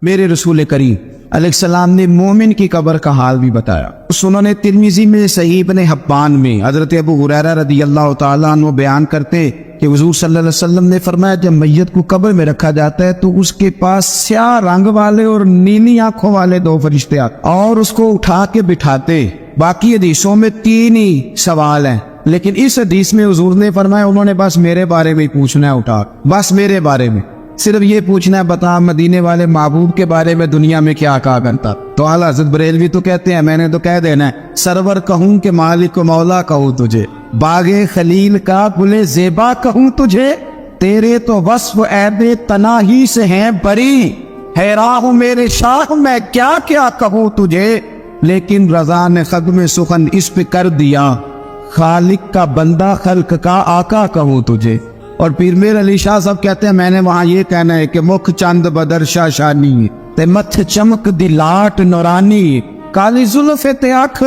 میرے رسول کریم علیہ السلام نے مومن کی قبر کا حال بھی بتایا۔ سنن ترمذی میں، صحیح ابن حبان میں حضرت ابو ہریرہ رضی اللہ تعالیٰ عنہ بیان کرتے کہ حضور صلی اللہ علیہ وسلم نے فرمایا جب میت کو قبر میں رکھا جاتا ہے تو اس کے پاس سیاہ رنگ والے اور نیلی آنکھوں والے دو فرشتے آتے اور اس کو اٹھا کے بٹھاتے۔ باقی حدیثوں میں 3 ہی سوال ہیں، لیکن اس حدیث میں حضور نے فرمایا انہوں نے بس میرے بارے میں پوچھنا ہے، اٹھا بس میرے بارے میں صرف یہ پوچھنا ہے، بتا مدینے والے محبوب کے بارے میں دنیا میں کیا کہا کرتا۔ تو اعلیٰ حضرت بریلوی تو کہتے ہیں میں نے تو کہہ دینا ہے سرور کہوں کہ مالک و مولا کہوں تجھے، باغ خلیل کا گل زیبا کہوں تجھے، تیرے تو وصف عیب تناہی سے ہیں بری، حیران ہوں میرے شاہ میں کیا کیا کہوں تجھے، لیکن رضا نے خدم سخن اس پہ کر دیا، خالق کا بندہ خلق کا آقا کہوں تجھے۔ اور پیر میر علی شاہ صاحب کہتے ہیں میں نے وہاں یہ کہنا ہے کہ مکھ چند بدر شاشانی تے متھ چمک دی لاٹ نورانی، کالی زلف تے اکھ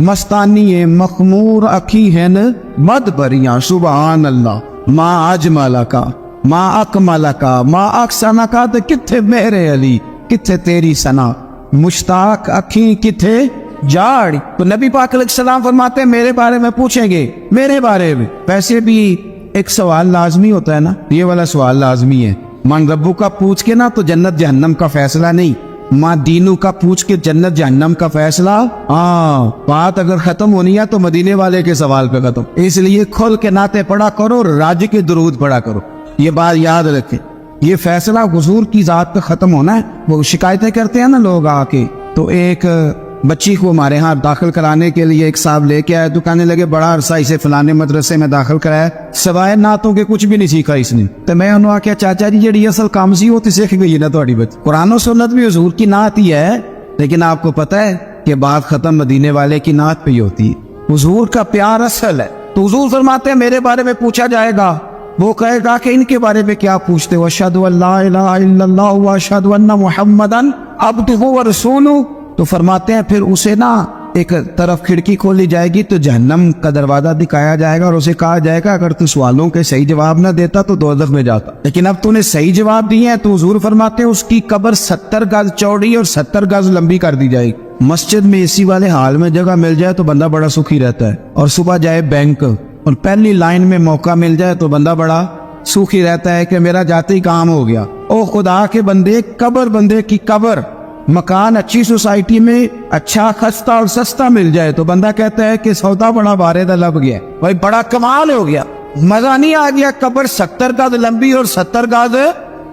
مستانی مخمور اکھی ہن مد بریاں، سبحان اللہ، ما اجمل کا ما اکمل کا ما احسن کا، تے کتھے میرے علی کتھے تیری ثنا، مشتاق اکھی کتھے جاڑ۔ تو نبی پاک علیہ السلام فرماتے ہیں میرے بارے میں پوچھیں گے، میرے بارے میں۔ ویسے بھی ایک سوال لازمی ہوتا ہے نا، یہ والا سوال لازمی ہے، من ربو کا پوچھ کے نا تو جنت جہنم کا فیصلہ نہیں، ماں دینو کا پوچھ کے جنت جہنم کا فیصلہ۔ بات اگر ختم ہونی ہے تو مدینے والے کے سوال پہ ختم، اس لیے کھل کے نعتیں پڑھا کرو، راج کے درود پڑھا کرو، یہ بات یاد رکھیں۔ یہ فیصلہ حضور کی ذات پہ ختم ہونا ہے۔ وہ شکایتیں کرتے ہیں نا لوگ آ کے، تو ایک بچی کو ہمارے ہاں داخل کرانے کے لیے ایک صاحب لے کے آئے، تو کہنے لگے بڑا عرصہ اسے فلانے مدرسے میں داخل کرایا، سوائے نعتوں کے کچھ بھی نہیں سیکھا اس نے۔ تو میں انہوں نے کہا چاچا جی جڑی اصل کام سی وہ تو سیکھ گئی نا تھوڑی بچ، قرآن و سنت بھی حضور کی نعت ہی ہے، لیکن آپ کو پتہ ہے کہ بات ختم مدینے والے کی نعت پہ ہی ہوتی ہے۔ حضور کا پیار اصل ہے، تو حضور فرماتے ہیں میرے بارے میں پوچھا جائے گا، وہ کہے گا کہ ان کے بارے میں کیا پوچھتے ہو، اشہد ان لا الہ الا اللہ واشہد ان محمدا عبدہ ورسولہ۔ تو فرماتے ہیں پھر اسے نا ایک طرف کھڑکی کھولی جائے گی تو جہنم کا دروازہ دکھایا جائے گا اور اسے کہا جائے گا اگر تو سوالوں کے صحیح جواب نہ دیتا تو دوزخ میں جاتا، لیکن اب تو نے صحیح جواب دیے ہیں۔ تو حضور فرماتے ہیں اس کی قبر 70 گز چوڑی اور 70 گز لمبی کر دی جائے گی۔ مسجد میں اسی والے حال میں جگہ مل جائے تو بندہ بڑا سکھی رہتا ہے، اور صبح جائے بینک اور پہلی لائن میں موقع مل جائے تو بندہ بڑا سکھی رہتا ہے کہ میرا جاتے ہی کام ہو گیا۔ او خدا کے بندے، قبر بندے کی قبر، مکان اچھی سوسائٹی میں اچھا خستہ اور سستا مل جائے تو بندہ کہتا ہے کہ سودا بڑا بارے لب گیا، بھائی بڑا کمال ہو گیا، مزہ نہیں آ گیا۔ قبر 70 گز لمبی اور 70 گز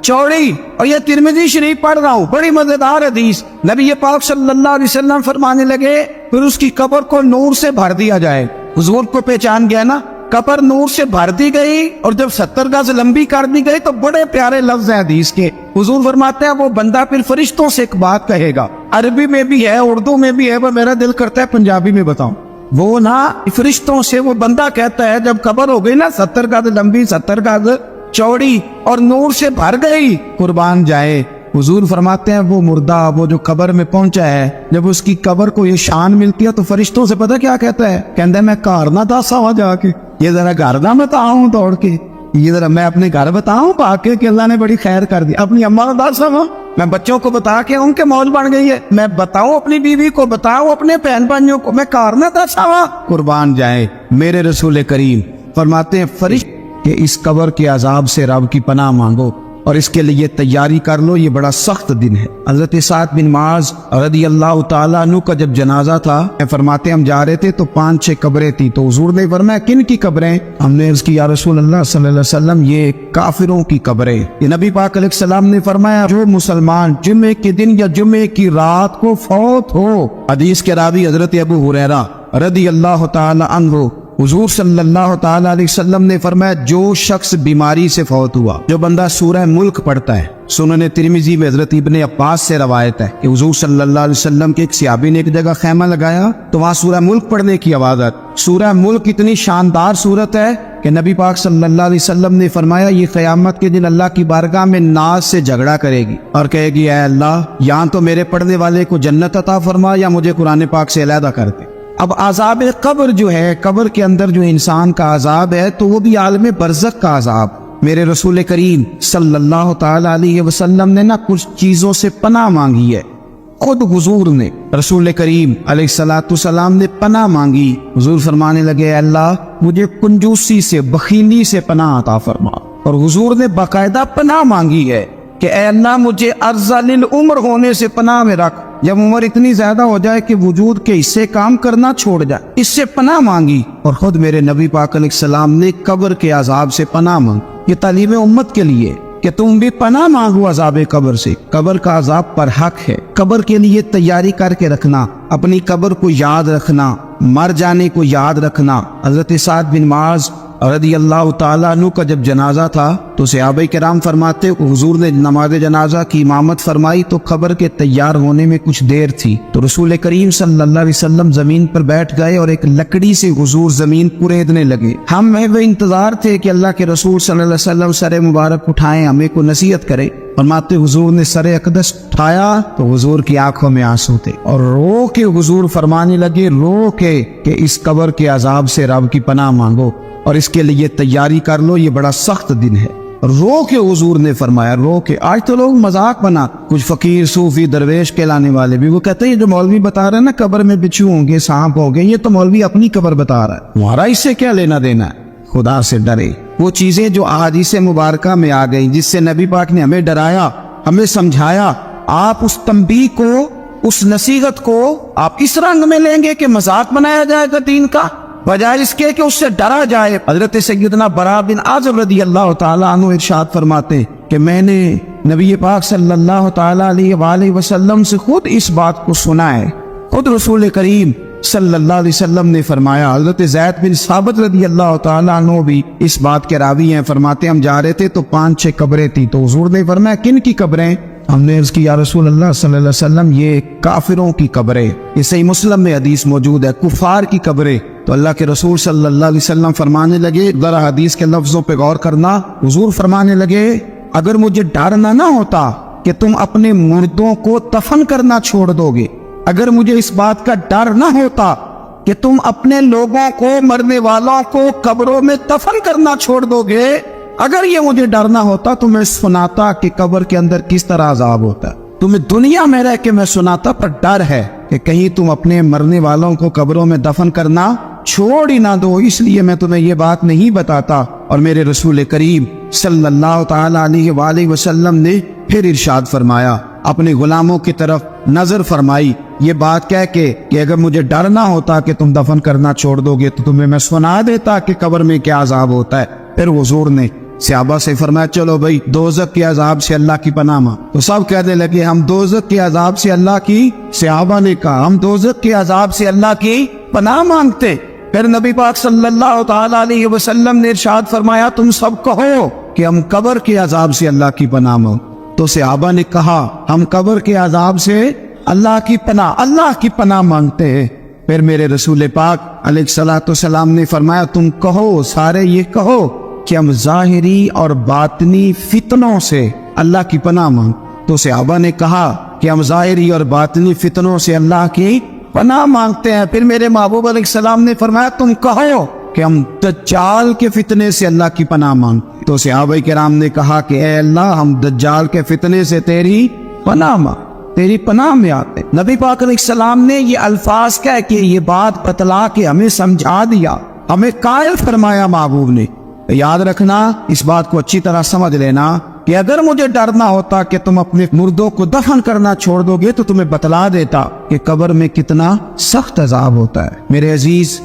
چوڑی، اور یہ ترمذی شریف پڑھ رہا ہوں، بڑی مزیدار حدیث۔ نبی پاک صلی اللہ علیہ وسلم فرمانے لگے پھر اس کی قبر کو نور سے بھر دیا جائے۔ حضور کو پہچان گیا نا، قبر نور سے بھر دی گئی، اور جب 70 گز لمبی کر دی گئی تو بڑے پیارے لفظ ہیں حدیث کے۔ حضور فرماتے ہیں وہ بندہ پھر فرشتوں سے ایک بات کہے گا، عربی میں بھی ہے اردو میں بھی ہے، وہ میرا دل کرتا ہے پنجابی میں بتاؤں۔ وہ نا فرشتوں سے وہ بندہ کہتا ہے جب قبر ہو گئی نا 70 گز لمبی 70 گز چوڑی اور نور سے بھر گئی، قربان جائے، حضور فرماتے ہیں وہ مردہ وہ جو قبر میں پہنچا ہے، جب اس کی قبر کو یہ شان ملتی ہے تو فرشتوں سے پتہ کیا کہتا ہے، کہتا ہے میں گھر نہ دسا ہوا جا کے، یہ ذرا گھر نہ بتاؤں دوڑ کے، یہ ذرا میں اپنے گھر بتاؤں باقی کہ اللہ نے بڑی خیر کر دی، اپنی اماں نہ دسا ہوا، میں بچوں کو بتا کے ان کے موج بن گئی ہے، میں بتاؤں اپنی بیوی کو، بتاؤں اپنے بہن بھائیوں کو، میں گھر نہ دسا ہوا۔ قربان جائے میرے رسول کریم فرماتے ہیں فرشتے کہ اس قبر کے عذاب سے رب کی پناہ مانگو اور اس کے لیے تیاری کر لو، یہ بڑا سخت دن ہے۔ حضرت سعد بن معاذ رضی اللہ تعالیٰ عنہ کا جب جنازہ تھا، فرماتے ہم جا رہے تھے تو 5-6 قبریں تھیں، تو حضور نے فرمایا کن کی قبریں؟ ہم نے عرض کی یا رسول اللہ صلی اللہ علیہ وسلم یہ کافروں کی قبریں۔ یہ نبی پاک علیہ السلام نے فرمایا جو مسلمان جمعے کے دن یا جمعے کی رات کو فوت ہو، حدیث کے راوی حضرت ابو ہریرہ رضی اللہ تعالیٰ عنہ، حضور صلی اللہ تعالیٰ علیہ وسلم نے فرمایا جو شخص بیماری سے فوت ہوا، جو بندہ سورہ ملک پڑھتا ہے، سنن ترمذی میں حضرت ابن عباس سے روایت ہے کہ حضور صلی اللہ علیہ وسلم کے ایک صحابی نے ایک جگہ خیمہ لگایا تو وہاں سورہ ملک پڑھنے کی آواز آتی۔ سورہ ملک اتنی شاندار سورت ہے کہ نبی پاک صلی اللہ علیہ وسلم نے فرمایا یہ قیامت کے دن اللہ کی بارگاہ میں ناز سے جھگڑا کرے گی اور کہے گی اے اللہ یہاں تو میرے پڑھنے والے کو جنت عطا فرما یا مجھے قرآن پاک سے علیحدہ کر دے۔ اب عذاب قبر جو ہے، قبر کے اندر جو انسان کا عذاب ہے تو وہ بھی عالم برزخ کا عذاب، میرے رسول کریم صلی اللہ تعالی علیہ وسلم نے کچھ چیزوں سے پناہ مانگی ہے. خود حضور نے، رسول کریم علیہ الصلوۃ والسلام نے پناہ مانگی. حضور فرمانے لگے، اے اللہ مجھے کنجوسی سے، بخیلی سے پناہ عطا فرما. اور حضور نے باقاعدہ پناہ مانگی ہے کہ اے اللہ مجھے ارذل العمر ہونے سے پناہ میں رکھ، جب عمر اتنی زیادہ ہو جائے کہ وجود کے حصے کام کرنا چھوڑ جائے، اس سے پناہ مانگی. اور خود میرے نبی پاک علیہ السلام نے قبر کے عذاب سے پناہ مانگی. یہ تعلیم امت کے لیے کہ تم بھی پناہ مانگو عذاب قبر سے. قبر کا عذاب پر حق ہے. قبر کے لیے تیاری کر کے رکھنا، اپنی قبر کو یاد رکھنا، مر جانے کو یاد رکھنا. حضرت سعد بن معاذ رضی اللہ تعالیٰ عنہ کا جب جنازہ تھا تو صحابہ کرام فرماتے حضور نے نماز جنازہ کی امامت فرمائی تو قبر کے تیار ہونے میں کچھ دیر تھی، تو رسول کریم صلی اللہ علیہ وسلم زمین پر بیٹھ گئے اور ایک لکڑی سے حضور زمین کوریدنے لگے. ہم میں وہ انتظار تھے کہ اللہ کے رسول صلی اللہ علیہ وسلم سر مبارک اٹھائیں، ہمیں کو نصیحت کرے. فرماتے حضور نے سر اقدس اٹھایا تو حضور کی آنکھوں میں آنسو تھے اور رو کے حضور فرمانے لگے، رو کے کہ اس قبر کے عذاب سے رب کی پناہ مانگو اور اس کے لیے تیاری کر لو، یہ بڑا سخت دن ہے. رو کے حضور نے فرمایا، رو کے. آج تو لوگ مذاق بنا، کچھ فقیر صوفی درویش کہلانے والے بھی وہ کہتے ہیں یہ جو مولوی بتا رہا ہے نا قبر میں بچھو ہوں گے، سانپ ہوں گے، یہ تو مولوی اپنی قبر بتا رہا ہے، تمہارا اس سے کیا لینا دینا ہے. خدا سے ڈرے. وہ چیزیں جو احادیث مبارکہ میں آ گئی جس سے نبی پاک نے ہمیں ڈرایا، ہمیں سمجھایا، آپ اس تنبیہ کو، اس نصیحت کو آپ اس رنگ میں لیں گے کہ مذاق بنایا جائے گا دین کا، بجائے اس کے کہ اس سے ڈرا جائے. حضرت سیدنا براء بن عازب رضی اللہ تعالیٰ عنہ ارشاد فرماتے کہ میں نے نبی پاک صلی اللہ تعالیٰ علیہ وآلہ وسلم سے خود اس بات کو سنا ہے. خود رسول کریم صلی اللہ علیہ وسلم نے فرمایا. حضرت زید بن ثابت رضی اللہ تعالیٰ عنہ بھی اس بات کے راوی ہیں. فرماتے ہم جا رہے تھے تو 5-6 قبریں تھی تو حضور نے فرمایا کن کی قبریں؟ ہم نے عرض کی یا رسول اللہ صلی اللہ علیہ وسلم یہ کافروں کی قبریں. یہ صحیح مسلم میں حدیث موجود ہے، کفار کی قبریں. تو اللہ کے رسول صلی اللہ علیہ وسلم فرمانے لگے، ذرا حدیث کے لفظوں پہ غور کرنا. حضور فرمانے لگے اگر مجھے ڈر نہ ہوتا کہ تم اپنے مردوں کو دفن کرنا چھوڑ دو گے، اگر مجھے اس بات کا ڈر نہ ہوتا کہ تم اپنے لوگوں کو، مرنے والوں کو قبروں میں دفن کرنا چھوڑ دو گے، اگر یہ مجھے ڈر نہ ہوتا تو میں سناتا کہ قبر کے اندر کس طرح عذاب ہوتا ہے. تمہیں دنیا میں رہ کے میں سناتا، پر ڈر ہے کہ کہیں تم اپنے مرنے والوں کو قبروں میں دفن کرنا چھوڑ ہی نہ دو، اس لیے میں تمہیں یہ بات نہیں بتاتا. اور میرے رسول کریم صلی اللہ تعالی علیہ وآلہ وسلم نے پھر ارشاد فرمایا، اپنے غلاموں کی طرف نظر فرمائی، یہ بات کہہ کے کہ اگر مجھے ڈر نہ ہوتا کہ تم دفن کرنا چھوڑ دو گے تو تمہیں میں سنا دیتا کہ قبر میں کیا عذاب ہوتا ہے. پھر حضور نے صحابہ سے فرمایا چلو بھائی دوزخ کے عذاب سے اللہ کی پناہ مانگ. تو سب کہنے لگے ہم دوزخ کے عذاب سے اللہ کی، صحابہ نے کہا ہم دوزخ کے عذاب سے اللہ کی پناہ مانگتے. پھر نبی پاک صلی اللہ تعالی علیہ وسلم نے ارشاد فرمایا تم سب کہو کہ ہم قبر کے عذاب سے اللہ کی پناہ مانگ. تو صحابہ نے کہا ہم قبر کے عذاب سے اللہ کی پناہ مانگتے ہیں. پھر میرے رسول پاک علیہ الصلوۃ والسلام نے فرمایا تم کہو، سارے یہ کہو کہ ہم ظاہری اور باطنی فتنوں سے اللہ کی پناہ مانگ. تو صحابہ نے کہا کہ ہم ظاہری اور باطنی فتنوں سے اللہ کی پناہ مانگتے ہیں. پھر میرے محبوب علیہ السلام نے فرمایا تم کہو کہ ہم دجال کے فتنے سے اللہ کی پناہ مانگتے. تو صحابہ کرام نے کہا کہ اے اللہ ہم دجال کے فتنے سے تیری پناہ مانگ، تیری پناہ میں آتے. نبی پاک علیہ السلام نے یہ الفاظ کہہ کے یہ بات بتلا کے ہمیں سمجھا دیا، ہمیں قائل فرمایا محبوب نے. یاد رکھنا، اس بات کو اچھی طرح سمجھ لینا کہ اگر مجھے ڈر نہ ہوتا کہ تم اپنے مردوں کو دفن کرنا چھوڑ دو گے تو تمہیں بتلا دیتا کہ قبر میں کتنا سخت عذاب ہوتا ہے. میرے عزیز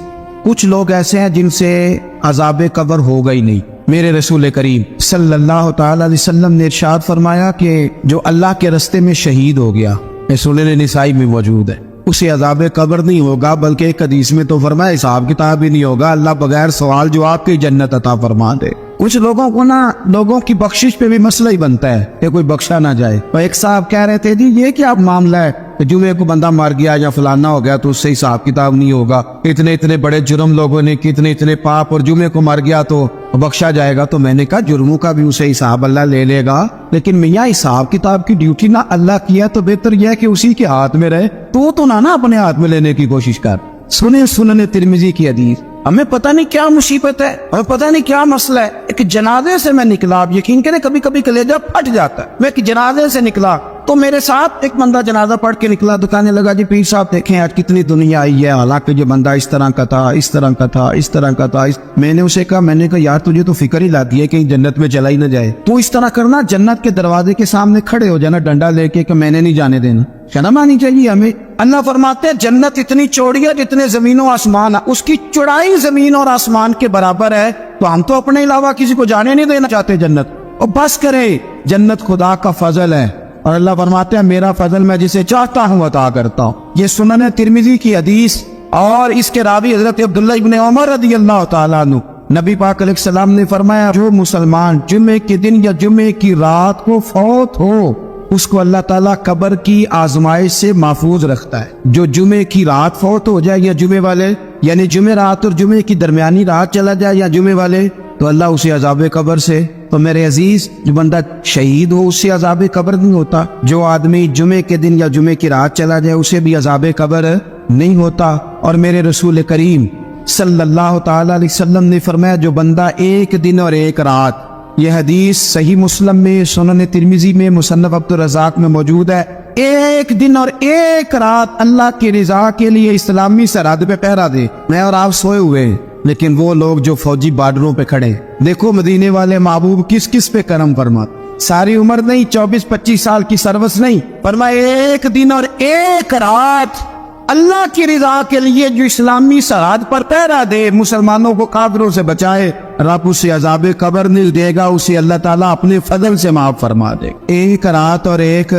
کچھ لوگ ایسے ہیں جن سے عذاب قبر ہوگا ہی نہیں. میرے رسول کریم صلی اللہ تعالی علیہ وسلم نے ارشاد فرمایا کہ جو اللہ کے رستے میں شہید ہو گیا، سنن نسائی میں موجود ہے، اسے عذاب قبر نہیں ہوگا، بلکہ ایک حدیث میں تو فرمایا حساب کتاب ہی نہیں ہوگا، اللہ بغیر سوال جواب کے جنت عطا فرما دے. کچھ لوگوں کو لوگوں کی بخشش پہ بھی مسئلہ ہی بنتا ہے کہ کوئی بخشا نہ جائے. اور ایک صاحب کہہ رہے تھے جی یہ کیا معاملہ ہے کہ جمعے کو بندہ مر گیا یا فلانا ہو گیا تو اس سے حساب کتاب نہیں ہوگا، اتنے بڑے جرم لوگوں نے اتنے پاپ، اور جمعے کو مر گیا تو بخشا جائے گا. تو میں نے کہا جرموں کا بھی اسے حساب اللہ لے لے گا، لیکن میاں حساب کتاب کی ڈیوٹی نہ اللہ کی ہے تو بہتر یہ ہے کہ اسی کے ہاتھ میں رہے. تو نہ اپنے ہاتھ میں لینے کی کوشش کر. سنن ترمذی کی حدیث. ہمیں پتہ نہیں کیا مصیبت ہے، ہمیں پتہ نہیں کیا مسئلہ ہے، ایک جنازے سے میں نکلا، آپ یقین کریں کبھی کبھی کلیجہ پھٹ جاتا ہے، میں ایک جنازے سے نکلا تو میرے ساتھ ایک بندہ جنازہ پڑھ کے نکلا تو کہنے لگا جی پیر صاحب دیکھیں آج کتنی دنیا آئی ہے، حالانکہ یہ بندہ اس طرح کا تھا، اس طرح کا تھا، اس طرح کا تھا۔ میں نے اسے کہا یار تجھے تو فکر ہی لاتی ہے کہیں جنت میں چلا ہی نہ جائے، تو اس طرح کرنا جنت کے دروازے کے سامنے کھڑے ہو جانا ڈنڈا لے کے کہ میں نے نہیں جانے دینا، شرم آنی چاہیے ہمیں۔ اللہ فرماتے ہیں جنت اتنی چوڑی ہے جتنے زمین و آسمان ہے، اس کی چوڑائی زمین اور آسمان کے برابر ہے، تو ہم تو اپنے علاوہ کسی کو جانے نہیں دینا چاہتے جنت، اور بس کرے جنت خدا کا فضل ہے، اور اللہ فرماتے ہیں میرا فضل میں جسے چاہتا ہوں عطا کرتا ہوں۔ یہ سنن ترمذی کی حدیث، اور اس کے راوی حضرت عبداللہ ابن عمر رضی اللہ تعالیٰ عنہ، نبی پاک علیہ السلام نے فرمایا جو مسلمان جمعے کے دن یا جمعے کی رات کو فوت ہو اس کو اللہ تعالیٰ قبر کی آزمائش سے محفوظ رکھتا ہے۔ جو جمعے کی رات فوت ہو جائے یا جمعے والے یعنی جمعے رات اور جمعے کی درمیانی رات چلا جائے یا جمعے والے، تو اللہ اسے عذاب قبر سے، تو میرے عزیز جو بندہ شہید ہو اس سے عذاب قبر نہیں ہوتا، جو آدمی جمعے کے دن یا جمعے کی رات چلا جائے اسے بھی عذاب قبر نہیں ہوتا۔ اور میرے رسول کریم صلی اللہ تعالی علیہ وسلم نے فرمایا جو بندہ ایک دن اور ایک رات، یہ حدیث صحیح مسلم میں، سنن ترمذی میں، مصنف عبدالرزاق میں موجود ہے، ایک دن اور ایک رات اللہ کی رضا کے لیے اسلامی سرحد پہ پہرا دے۔ میں اور آپ سوئے ہوئے ہیں لیکن وہ لوگ جو فوجی بارڈروں پہ کھڑے، دیکھو مدینے والے محبوب کس کس پہ کرم فرماتے، ساری عمر نہیں، 24-25 سال کی سروس نہیں، فرمایا ایک دن اور ایک رات اللہ کی رضا کے لیے جو اسلامی سرحد پر پہرا دے، مسلمانوں کو کافروں سے بچائے، رب اسے عذاب قبر نہیں دے گا، اسے اللہ تعالیٰ اپنے فضل سے معاف فرما دے۔ ایک رات اور ایک،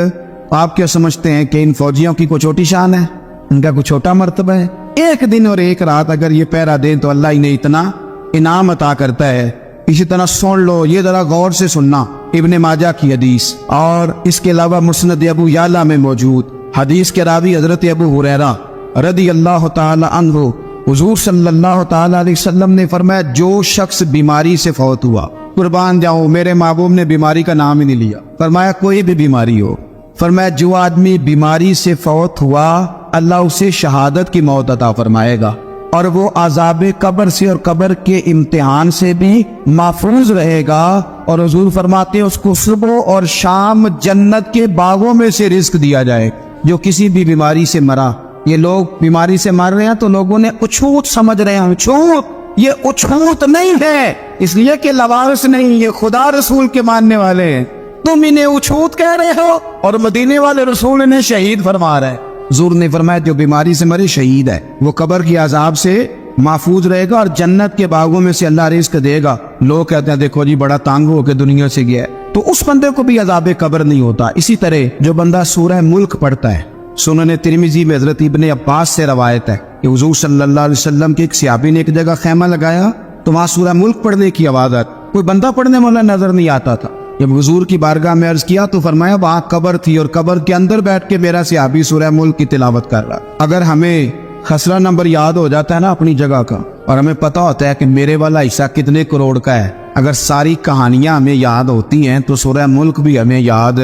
آپ کیا سمجھتے ہیں کہ ان فوجیوں کی کوئی چھوٹی شان ہے، ان کا کوئی چھوٹا مرتبہ ہے؟ ایک دن اور ایک رات اگر یہ پہرا دیں تو اللہ انہیں اتنا انعام عطا کرتا ہے۔ اسی طرح سن لو، یہ ذرا غور سے سننا، ابن ماجہ کی حدیث، اور اس کے علاوہ مسند ابو یعلا میں موجود حدیث کے راوی حضرت ابو ہریرہ رضی اللہ تعالی عنہ، حضور صلی اللہ تعالی علیہ وسلم نے فرمایا جو شخص بیماری سے فوت ہوا، قربان جاؤں میرے محبوب نے بیماری کا نام ہی نہیں لیا، فرمایا کوئی بھی بیماری ہو، فرمایا جو آدمی بیماری سے فوت ہوا اللہ اسے شہادت کی موت عطا فرمائے گا، اور وہ عذاب قبر سے اور قبر کے امتحان سے بھی محفوظ رہے گا، اور حضور فرماتے ہیں اس کو صبح اور شام جنت کے باغوں میں سے رزق دیا جائے۔ جو کسی بھی بیماری سے مرا، یہ لوگ بیماری سے مر رہے ہیں تو لوگوں نے اچھوت سمجھ رہے ہیں، اچھوت، یہ اچھوت نہیں ہے، اس لیے کہ لوارث نہیں، یہ خدا رسول کے ماننے والے ہیں، تم انہیں اچھوت کہہ رہے ہو، اور مدینے والے رسول انہیں شہید فرما رہے ہیں۔ حضور نے فرمایا جو بیماری سے مرے شہید ہے، وہ قبر کی عذاب سے محفوظ رہے گا اور جنت کے باغوں میں سے اللہ رزق دے گا۔ لوگ کہتے ہیں دیکھو جی بڑا تانگ ہو کے دنیا سے گیا ہے، تو اس بندے کو بھی عذاب قبر نہیں ہوتا۔ اسی طرح جو بندہ سورہ ملک پڑھتا ہے، سنن ترمذی میں حضرت ابن عباس سے روایت ہے کہ حضور صلی اللہ علیہ وسلم کے ایک صحابی نے ایک جگہ خیمہ لگایا تو وہاں سورہ ملک پڑھنے کی آواز آتی، کوئی بندہ پڑھنے والا نظر نہیں آتا تھا۔ جب حضور کی بارگاہ میں عرض کیا تو فرمایا وہاں قبر تھی اور قبر کے اندر بیٹھ کے میرا صحابی سورہ ملک کی تلاوت کر رہا۔ اگر ہمیں خسرہ نمبر یاد ہو جاتا ہے نا اپنی جگہ کا، اور ہمیں پتا ہوتا ہے کہ میرے والا حصہ کتنے کروڑ کا ہے، اگر ساری کہانیاں ہمیں یاد ہوتی ہیں تو سورہ ملک بھی ہمیں یاد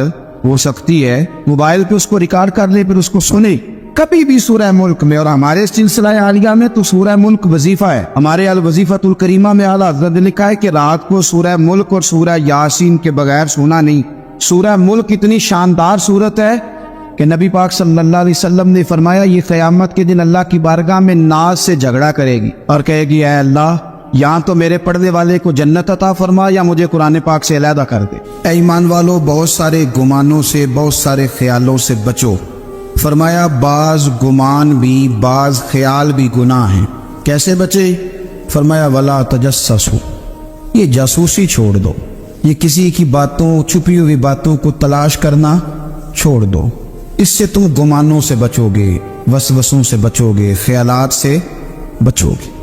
ہو سکتی ہے۔ موبائل پہ اس کو ریکارڈ کر لے، پھر اس کو سنے کبھی بھی سورہ ملک میں۔ اور ہمارے سلسلہ عالیہ میں تو سورہ ملک وظیفہ ہے، ہمارے الوظیفۃ الکریمہ میں اعلیٰ حضرت نے لکھا ہے کہ رات کو سورہ ملک اور سورہ یاسین کے بغیر سونا نہیں۔ سورہ ملک اتنی شاندار سورت ہے کہ نبی پاک صلی اللہ علیہ وسلم نے فرمایا یہ قیامت کے دن اللہ کی بارگاہ میں ناز سے جھگڑا کرے گی اور کہے گی اے اللہ یہاں تو میرے پڑھنے والے کو جنت عطا فرما یا مجھے قرآن پاک سے علیحدہ کر دے۔ اے ایمان والو، بہت سارے گمانوں سے، بہت سارے خیالوں سے بچو۔ فرمایا بعض گمان بھی، بعض خیال بھی گناہ ہیں۔ کیسے بچے؟ فرمایا ولا تجسسو، یہ جاسوسی چھوڑ دو، یہ کسی کی باتوں، چھپی ہوئی باتوں کو تلاش کرنا چھوڑ دو، اس سے تم گمانوں سے بچو گے، وسوسوں سے بچو گے، خیالات سے بچو گے۔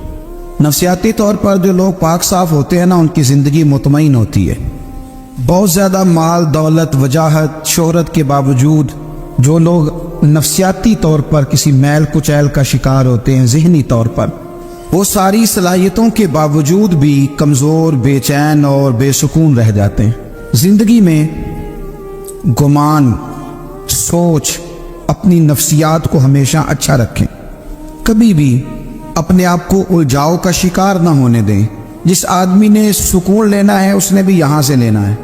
نفسیاتی طور پر جو لوگ پاک صاف ہوتے ہیں نا ان کی زندگی مطمئن ہوتی ہے۔ بہت زیادہ مال، دولت، وجاہت، شہرت کے باوجود جو لوگ نفسیاتی طور پر کسی میل کچیل کا شکار ہوتے ہیں، ذہنی طور پر، وہ ساری صلاحیتوں کے باوجود بھی کمزور، بے چین اور بے سکون رہ جاتے ہیں۔ زندگی میں گمان، سوچ، اپنی نفسیات کو ہمیشہ اچھا رکھیں، کبھی بھی اپنے آپ کو الجھاؤ کا شکار نہ ہونے دیں۔ جس آدمی نے سکون لینا ہے اس نے بھی یہاں سے لینا ہے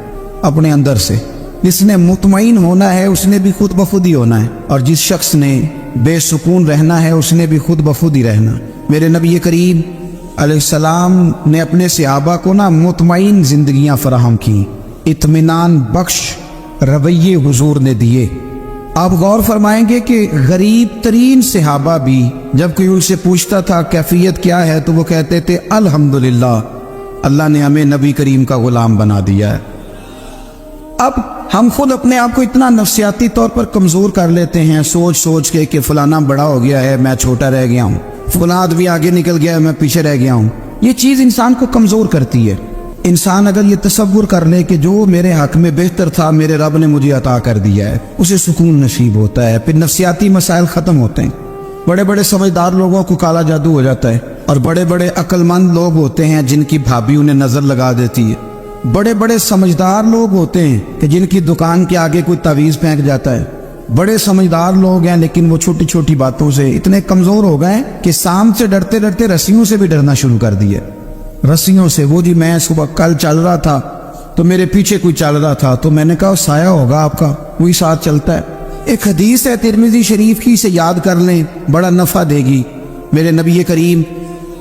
اپنے اندر سے، جس نے مطمئن ہونا ہے اس نے بھی خود بخود ہی ہونا ہے، اور جس شخص نے بے سکون رہنا ہے اس نے بھی خود بخود ہی رہنا۔ میرے نبی کریم علیہ السلام نے اپنے صحابہ کو مطمئن زندگیاں فراہم کی، اطمینان بخش رویے حضور نے دیے۔ آپ غور فرمائیں گے کہ غریب ترین صحابہ بھی جب کوئی ان سے پوچھتا تھا کیفیت کیا ہے تو وہ کہتے تھے الحمدللہ، اللہ نے ہمیں نبی کریم کا غلام بنا دیا ہے۔ اب ہم خود اپنے آپ کو اتنا نفسیاتی طور پر کمزور کر لیتے ہیں سوچ سوچ کے کہ فلانا بڑا ہو گیا ہے میں چھوٹا رہ گیا ہوں، فلاں آدمی آگے نکل گیا ہے میں پیچھے رہ گیا ہوں۔ یہ چیز انسان کو کمزور کرتی ہے۔ انسان اگر یہ تصور کر لے کہ جو میرے حق میں بہتر تھا میرے رب نے مجھے عطا کر دیا ہے، اسے سکون نصیب ہوتا ہے، پھر نفسیاتی مسائل ختم ہوتے ہیں۔ بڑے بڑے سمجھدار لوگوں کو کالا جادو ہو جاتا ہے، اور بڑے بڑے عقل مند لوگ ہوتے ہیں جن کی بھابھی انہیں نظر لگا دیتی ہے۔ بڑے بڑے سمجھدار لوگ ہوتے ہیں کہ جن کی دکان کے آگے کوئی تعویذ پھینک جاتا ہے۔ بڑے سمجھدار لوگ ہیں لیکن وہ چھوٹی چھوٹی باتوں سے اتنے کمزور ہو گئے کہ سانپ سے ڈرتے ڈرتے رسیوں سے بھی ڈرنا شروع کر دیے۔ رسیوں سے، وہ جی میں صبح کل چل رہا تھا تو میرے پیچھے کوئی چل رہا تھا تو میں نے کہا سایہ ہوگا آپ کا، وہی ساتھ چلتا ہے۔ ایک حدیث ہے ترمذی شریف کی، اسے یاد کر لیں، بڑا نفع دے گی۔ میرے نبی کریم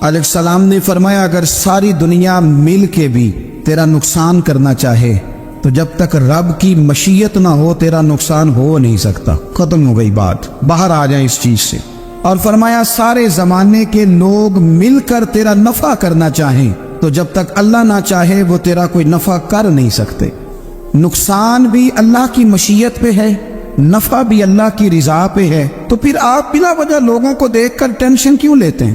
علیہ السلام نے فرمایا اگر ساری دنیا مل کے بھی تیرا نقصان کرنا چاہے تو جب تک رب کی مشیت نہ ہو تیرا نقصان ہو نہیں سکتا۔ ختم ہو گئی بات، باہر آ جائیں اس چیز سے۔ اور فرمایا سارے زمانے کے لوگ مل کر تیرا نفع کرنا چاہیں تو جب تک اللہ نہ چاہے وہ تیرا کوئی نفع کر نہیں سکتے۔ نقصان بھی اللہ کی مشیت پہ ہے، نفع بھی اللہ کی رضا پہ ہے، تو پھر آپ بلا وجہ لوگوں کو دیکھ کر ٹینشن کیوں لیتے ہیں؟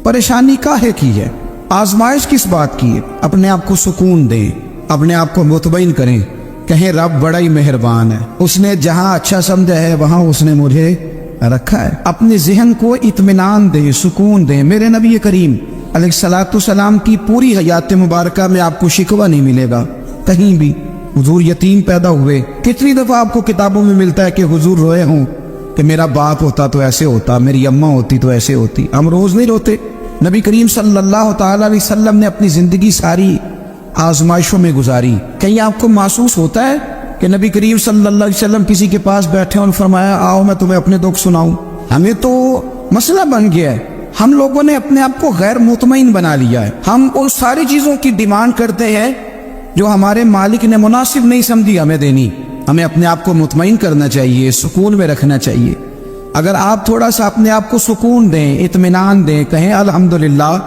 پریشانی کاہے کی ہے؟ آزمائش کس بات کی ہے؟ اپنے آپ کو سکون دیں، اپنے آپ کو مطمئن کریں، کہیں رب بڑا ہی مہربان ہے، اس نے جہاں اچھا سمجھا ہے وہاں اس نے مجھے رکھا ہے۔ اپنے ذہن کو اطمینان دیں، سکون دیں۔ میرے نبی کریم علیہ السلام کی پوری حیات مبارکہ میں آپ کو شکوہ نہیں ملے گا کہیں بھی۔ حضور یتیم پیدا ہوئے، کتنی دفعہ آپ کو کتابوں میں ملتا ہے کہ حضور روئے ہوں کہ میرا باپ ہوتا تو ایسے ہوتا، میری اماں ہوتی تو ایسے ہوتی۔ ہم روز نہیں روتے۔ نبی کریم صلی اللہ تعالی علیہ وسلم نے اپنی زندگی ساری آزمائشوں میں گزاری۔ کہیں آپ کو محسوس ہوتا ہے کہ نبی کریم صلی اللہ علیہ وسلم کسی کے پاس بیٹھے اور فرمایا آؤ میں تمہیں اپنے دکھ سناؤں؟ ہمیں تو مسئلہ بن گیا ہے، ہم لوگوں نے اپنے آپ کو غیر مطمئن بنا لیا ہے۔ ہم ان ساری چیزوں کی ڈیمانڈ کرتے ہیں جو ہمارے مالک نے مناسب نہیں سمجھی ہمیں دینی۔ ہمیں اپنے آپ کو مطمئن کرنا چاہیے، سکون میں رکھنا چاہیے۔ اگر آپ تھوڑا سا اپنے آپ کو سکون دیں، اطمینان دیں، کہیں الحمدللہ،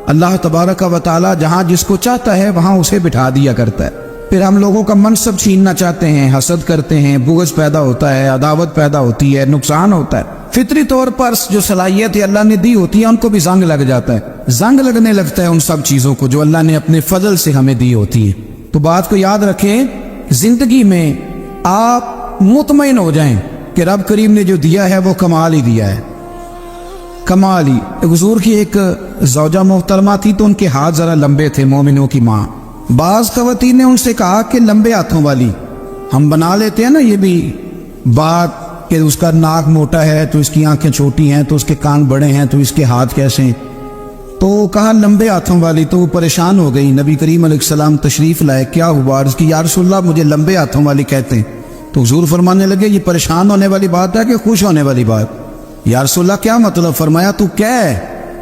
اللہ تبارک و تعالی جہاں جس کو چاہتا ہے وہاں اسے بٹھا دیا کرتا ہے۔ پھر ہم لوگوں کا منصب چھیننا چاہتے ہیں، حسد کرتے ہیں، بغض پیدا ہوتا ہے، عداوت پیدا ہوتی ہے، نقصان ہوتا ہے۔ فطری طور پر جو صلاحیت اللہ نے دی ہوتی ہے ان کو بھی زنگ لگ جاتا ہے، زنگ لگنے لگتا ہے ان سب چیزوں کو جو اللہ نے اپنے فضل سے ہمیں دی ہوتی ہیں۔ تو بات کو یاد رکھیں، زندگی میں آپ مطمئن ہو جائیں کہ رب کریم نے جو دیا ہے وہ کمال ہی دیا ہے، کمال ہی۔ حضور کی ایک زوجہ محترمہ تھی تو ان کے ہاتھ ذرا لمبے تھے، مومنوں کی ماں۔ بعض خواتین نے ان سے کہا کہ لمبے ہاتھوں والی، ہم بنا لیتے ہیں نا یہ بھی بات کہ اس کا ناک موٹا ہے تو اس کی آنکھیں چھوٹی ہیں، تو اس کے کان بڑے ہیں تو اس کے ہاتھ کیسے ہیں، تو کہا لمبے ہاتھوں والی۔ تو وہ پریشان ہو گئی، نبی کریم علیہ السلام تشریف لائے، کیا ہوا؟ عرض کی یا رسول اللہ مجھے لمبے ہاتھوں والی کہتے ہیں۔ تو حضور فرمانے لگے یہ پریشان ہونے والی بات ہے کہ خوش ہونے والی بات؟ یا رسول اللہ کیا مطلب؟ فرمایا تو کیا ہے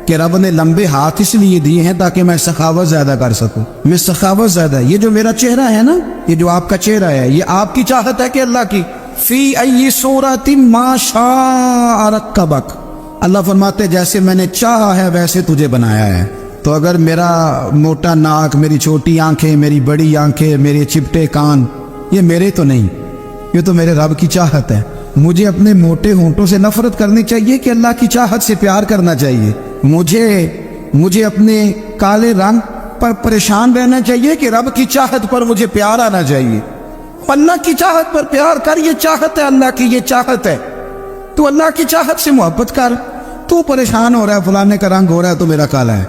کہ رب نے لمبے ہاتھ اس لیے دیے ہیں تاکہ میں سخاوت زیادہ کر سکوں، میں سخاوت زیادہ، یہ جو میرا چہرہ ہے نا، یہ جو آپ کا چہرہ ہے، یہ آپ کی چاہت ہے کہ اللہ کی؟ فی ای صورت ما شاء رکبک، اللہ فرماتے جیسے میں نے چاہا ہے ویسے تجھے بنایا ہے۔ تو اگر میرا موٹا ناک، میری چھوٹی آنکھیں، میری بڑی آنکھیں، میرے چپٹے کان، یہ میرے تو نہیں، یہ تو میرے رب کی چاہت ہے۔ مجھے اپنے موٹے ہونٹوں سے نفرت کرنی چاہیے کہ اللہ کی چاہت سے پیار کرنا چاہیے؟ مجھے اپنے کالے رنگ پر پریشان رہنا چاہیے کہ رب کی چاہت پر مجھے پیار آنا چاہیے؟ اللہ کی چاہت پر پیار کر، یہ چاہت ہے اللہ کی، یہ چاہت ہے، تو اللہ کی چاہت سے محبت کر۔ تو پریشان ہو رہا ہے فلانے کا رنگ ہو رہا ہے تو میرا کالا ہے،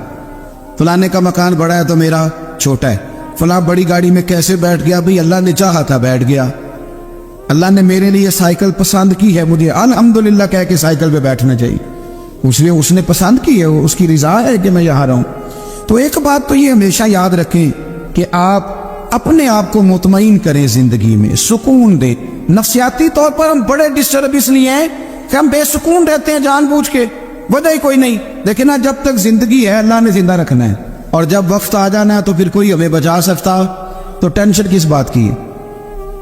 فلانے کا مکان بڑا ہے تو میرا چھوٹا ہے، فلاں بڑی گاڑی میں کیسے بیٹھ گیا؟ بھئی اللہ نے چاہا تھا بیٹھ گیا، اللہ نے میرے لیے سائیکل پسند کی ہے، مجھے الحمدللہ کہہ کے سائیکل پہ بیٹھنا چاہیے، اس نے پسند کی ہے، اس کی رضا ہے کہ میں یہاں رہوں۔ تو ایک بات تو یہ ہمیشہ یاد رکھیں کہ آپ اپنے آپ کو مطمئن کریں، زندگی میں سکون دیں. نفسیاتی طور پر ہم بڑے ڈسٹرب اس لیے ہیں کہ ہم بے سکون رہتے ہیں جان بوجھ کے، وجہ ہی کوئی نہیں. لیکن جب تک زندگی ہے اللہ نے زندہ رکھنا ہے، اور جب وقت آ جانا ہے تو پھر کوئی ہمیں بچا سکتا. تو ٹینشن کس بات کی ہے،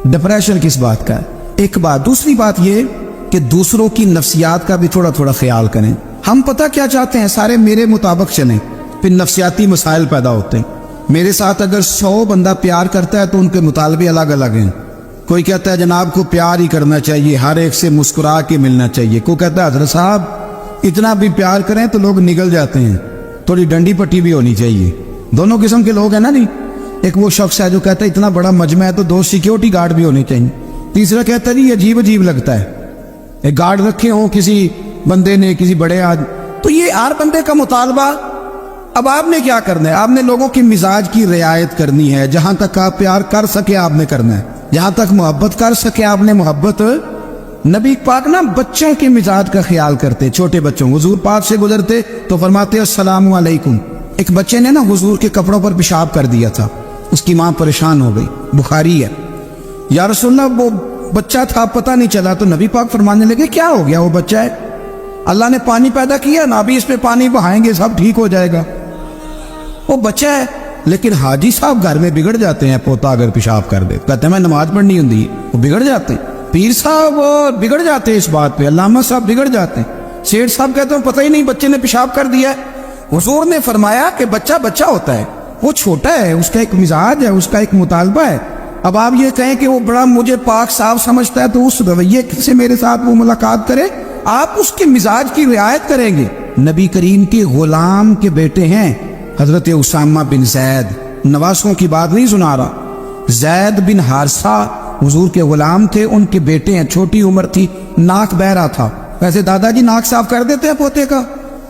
ڈپریشن کس بات کا ہے؟ ایک بات. دوسری بات یہ کہ دوسروں کی نفسیات کا بھی تھوڑا تھوڑا خیال کریں. ہم پتہ کیا چاہتے ہیں، سارے میرے مطابق چلیں، پھر نفسیاتی مسائل پیدا ہوتے ہیں. میرے ساتھ اگر 100 بندہ پیار کرتا ہے تو ان کے مطالبے الگ الگ ہیں. کوئی کہتا ہے جناب کو پیار ہی کرنا چاہیے، ہر ایک سے مسکرا کے ملنا چاہیے. کوئی کہتا ہے حضرت صاحب اتنا بھی پیار کریں تو لوگ نگل جاتے ہیں، تھوڑی ڈنڈی پٹی بھی ہونی چاہیے. دونوں قسم کے لوگ ہیں نا. نہیں، ایک وہ شخص ہے جو کہتا ہے اتنا بڑا مجمع ہے تو 2 سیکیورٹی گارڈ بھی ہونے چاہیے. تیسرا کہتا ہے جی عجیب عجیب لگتا ہے، ایک گارڈ رکھے ہوں کسی بندے نے، کسی بڑے آدمی. تو یہ ہر بندے کا مطالبہ. اب آپ نے کیا کرنا ہے، آپ نے لوگوں کے مزاج کی رعایت کرنی ہے. جہاں تک آپ پیار کر سکے آپ نے کرنا ہے، جہاں تک محبت کر سکے آپ نے محبت. نبی پاک نا بچوں کے مزاج کا خیال کرتے، چھوٹے بچوں. حضور پاک سے گزرتے تو فرماتے السلام علیکم. ایک بچے نے نا حضور کے کپڑوں پر پیشاب کر دیا تھا، اس کی ماں پریشان ہو گئی. بخاری ہے. یا رسول اللہ وہ بچہ تھا پتہ نہیں چلا. تو نبی پاک فرمانے لگے کیا ہو گیا، وہ بچہ ہے، اللہ نے پانی پیدا کیا نا، ابھی اس پہ پانی بہائیں گے سب ٹھیک ہو جائے گا. وہ بچہ ہے. لیکن حاجی صاحب گھر میں بگڑ جاتے ہیں، پوتا اگر پیشاب کر دے کہتے ہیں میں نماز پڑھنی ہوں، وہ بگڑ جاتے ہیں. پیر صاحب بگڑ جاتے ہیں اس بات پہ، علامہ صاحب بگڑ جاتے ہیں. سیٹھ صاحب کہتے ہیں پتہ ہی نہیں بچے نے پیشاب کر دیا ہے. حضور نے فرمایا کہ بچہ بچہ ہوتا ہے، وہ چھوٹا ہے، اس کا ایک مزاج ہے، اس کا ایک مطالبہ ہے. اب آپ یہ کہیں کہ وہ بڑا مجھے پاک صاف سمجھتا ہے تو اس رویے سے میرے ساتھ وہ ملاقات کرے. آپ اس کے مزاج کی رعایت کریں گے. نبی کریم کے غلام کے بیٹے ہیں حضرت اسامہ بن زید، نواسوں کی بات نہیں سنا رہا. زید بن حارثہ حضور کے غلام تھے، ان کے بیٹے ہیں. چھوٹی عمر تھی، ناک بہ رہا تھا. ویسے دادا جی ناک صاف کر دیتے ہیں پوتے کا،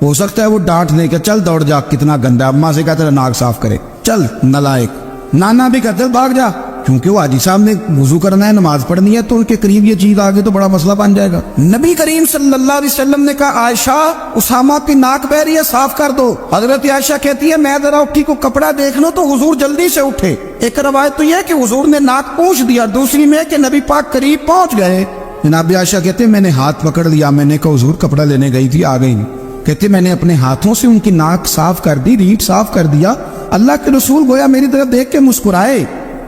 ہو سکتا ہے وہ ڈانٹ دے کہ چل دوڑ جا کتنا گندا. اماں سے کہتے ہیں ناک صاف کرے، چل نلائق. نانا بھی کہتے بھاگ جا، کیونکہ وہ حاجی صاحب نے وضو کرنا ہے، نماز پڑھنی ہے، تو ان کے قریب یہ چیز آگے تو بڑا مسئلہ بن جائے گا. نبی کریم صلی اللہ علیہ وسلم نے کہا عائشہ اسامہ کی ناک بہ رہی ہے صاف کر دو. حضرت عائشہ کہتی ہے میں ذرا اٹھی کو کپڑا دیکھ لوں تو حضور جلدی سے اٹھے. ایک روایت تو یہ کہ حضور نے ناک پوچھ دیا، دوسری میں کہ نبی پاک قریب پہنچ گئے. جناب عائشہ کہتے ہیں میں نے ہاتھ پکڑ لیا، میں نے کہا حضور کپڑا لینے گئی تھی آ گئی. کہتے میں نے اپنے ہاتھوں سے ان کی ناک صاف کر دی، ریٹ صاف کر دیا. اللہ کے رسول گویا میری طرف دیکھ کے مسکرائے،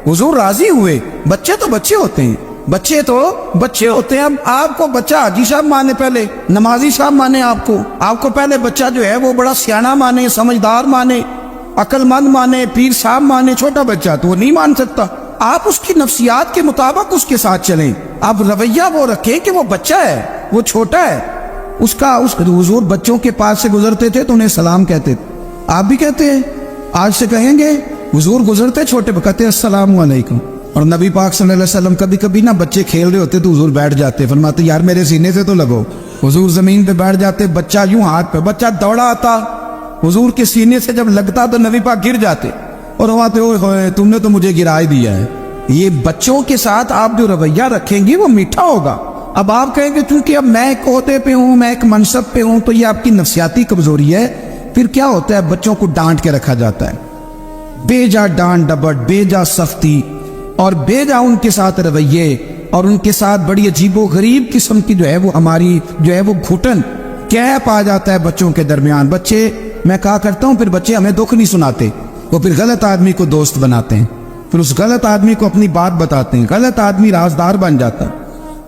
حضور راضی ہوئے. بچے تو بچے ہوتے ہیں، بچے تو بچے ہوتے ہیں. اب آپ کو بچہ حاجی صاحب مانے، پہلے نمازی صاحب مانے، آپ کو پہلے بچہ جو ہے وہ بڑا سیانہ مانے، سمجھدار مانے، عقل مند مانے، پیر صاحب مانے. چھوٹا بچہ تو وہ نہیں مان سکتا. آپ اس کی نفسیات کے مطابق اس کے ساتھ چلیں. آپ رویہ وہ رکھیں کہ وہ بچہ ہے، وہ چھوٹا ہے. اس حضور بچوں کے پاس سے گزرتے تھے تو انہیں سلام کہتے تھے. آپ بھی کہتے ہیں، آج سے کہیں گے حضور گزرتے چھوٹے کہتے السلام علیکم. اور نبی پاک صلی اللہ علیہ وسلم کبھی کبھی نا بچے کھیل رہے ہوتے تو حضور بیٹھ جاتے، فرماتے یار میرے سینے سے تو لگو. حضور زمین پہ بیٹھ جاتے، بچہ یوں ہاتھ پہ، بچہ دوڑا آتا حضور کے سینے سے جب لگتا تو نبی پاک گر جاتے اور فرماتے اوئے تم نے تو مجھے گرا ہی دیا ہے. یہ بچوں کے ساتھ آپ جو رویہ رکھیں گے وہ میٹھا ہوگا. اب آپ کہیں گے چونکہ اب میں ایک عہدے پہ ہوں، میں ایک منصب پہ ہوں، تو یہ آپ کی نفسیاتی کمزوری ہے. پھر کیا ہوتا ہے، بچوں کو ڈانٹ کے رکھا جاتا ہے، بے جا ڈانٹ ڈپٹ، بے جا سختی اور بے جا ان کے ساتھ رویے، اور ان کے ساتھ بڑی عجیب و غریب قسم کی جو ہے وہ ہماری جو ہے وہ گھٹن کیپ آ جاتا ہے بچوں کے درمیان. بچے، میں کہا کرتا ہوں، پھر بچے ہمیں دکھ نہیں سناتے، وہ پھر غلط آدمی کو دوست بناتے ہیں، پھر اس غلط آدمی کو اپنی بات بتاتے ہیں، غلط آدمی رازدار بن جاتا ہے.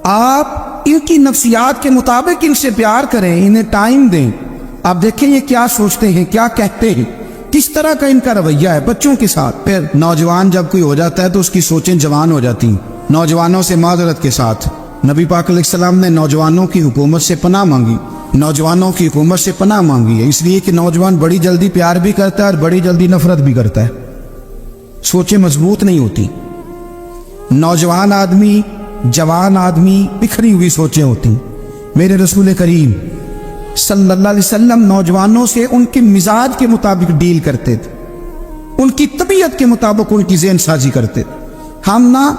آپ ان کی نفسیات کے مطابق ان سے پیار کریں، انہیں ٹائم دیں. آپ دیکھیں یہ کیا سوچتے ہیں، کیا کہتے ہیں، کس طرح کا ان کا رویہ ہے بچوں کے ساتھ. پھر نوجوان جب کوئی ہو جاتا ہے تو اس کی سوچیں جوان ہو جاتی ہیں. نوجوانوں سے معذرت کے ساتھ نبی پاک علیہ السلام نے نوجوانوں کی حکومت سے پناہ مانگی، نوجوانوں کی حکومت سے پناہ مانگی ہے، اس لیے کہ نوجوان بڑی جلدی پیار بھی کرتا ہے اور بڑی جلدی نفرت بھی کرتا ہے. سوچیں مضبوط نہیں ہوتی. نوجوان آدمی، جوان آدمی، بکھری ہوئی سوچیں ہوتی. میرے رسول کریم صلی اللہ علیہ وسلم نوجوانوں سے ان کے مزاج کے مطابق ڈیل کرتے تھے، ان کی طبیعت کے مطابق ان کی ذہن سازی کرتے تھے. ہم نا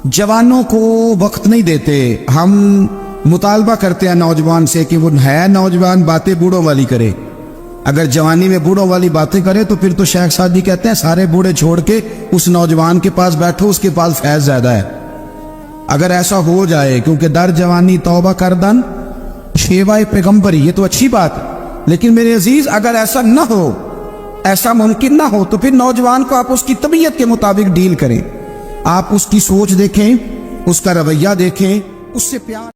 جوانوں کو وقت نہیں دیتے، ہم مطالبہ کرتے ہیں نوجوان سے کہ وہ ہے نوجوان باتیں بوڑھوں والی کرے. اگر جوانی میں بوڑھوں والی باتیں کرے تو پھر تو شیخ سعدی کہتے ہیں سارے بوڑھے چھوڑ کے اس نوجوان کے پاس بیٹھو، اس کے پاس فیض زیادہ ہے۔ اگر ایسا ہو جائے، کیونکہ در جوانی توبہ کردن شیوائے پیغمبری، یہ تو اچھی بات ہے، لیکن میرے عزیز اگر ایسا نہ ہو، ایسا ممکن نہ ہو، تو پھر نوجوان کو آپ اس کی طبیعت کے مطابق ڈیل کریں، آپ اس کی سوچ دیکھیں، اس کا رویہ دیکھیں، اس سے پیار